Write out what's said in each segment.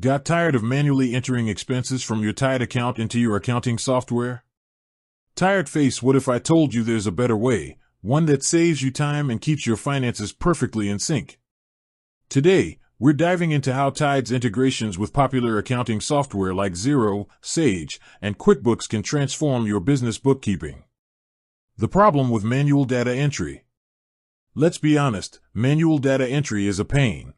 Got tired of manually entering expenses from your Tide account into your accounting software? Tired face, what if I told you there's a better way, one that saves you time and keeps your finances perfectly in sync? Today, we're diving into how Tide's integrations with popular accounting software like Xero, Sage, and QuickBooks can transform your business bookkeeping. The problem with manual data entry. Let's be honest, manual data entry is a pain.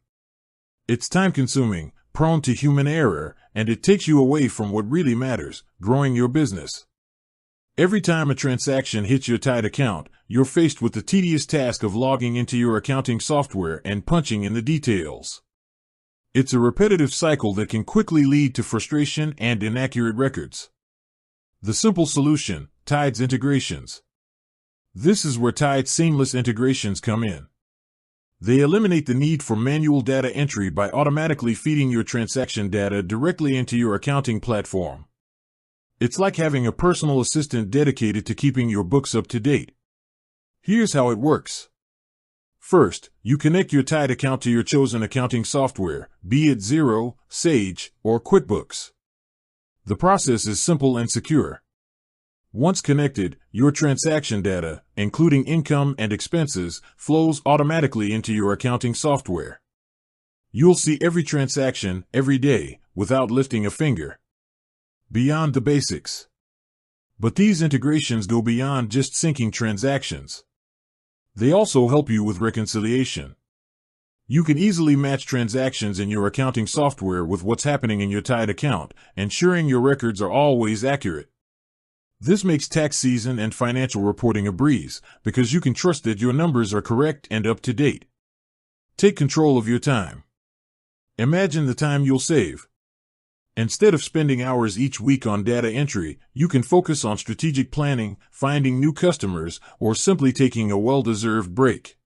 It's time-consuming, prone to human error, and it takes you away from what really matters, growing your business. Every time a transaction hits your Tide account, you're faced with the tedious task of logging into your accounting software and punching in the details. It's a repetitive cycle that can quickly lead to frustration and inaccurate records. The simple solution: Tide's integrations. This is where Tide's seamless integrations come in. They eliminate the need for manual data entry by automatically feeding your transaction data directly into your accounting platform. It's like having a personal assistant dedicated to keeping your books up to date. Here's how it works. First, you connect your Tide account to your chosen accounting software, be it Xero, Sage, or QuickBooks. The process is simple and secure. Once connected, your transaction data, including income and expenses, flows automatically into your accounting software. You'll see every transaction, every day, without lifting a finger. Beyond the basics. But these integrations go beyond just syncing transactions. They also help you with reconciliation. You can easily match transactions in your accounting software with what's happening in your Tide account, ensuring your records are always accurate. This makes tax season and financial reporting a breeze, because you can trust that your numbers are correct and up to date. Take control of your time. Imagine the time you'll save. Instead of spending hours each week on data entry, you can focus on strategic planning, finding new customers, or simply taking a well-deserved break.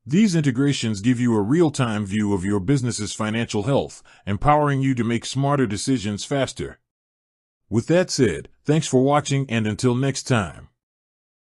These integrations give you a real-time view of your business's financial health, empowering you to make smarter decisions faster. With that said, thanks for watching, and until next time.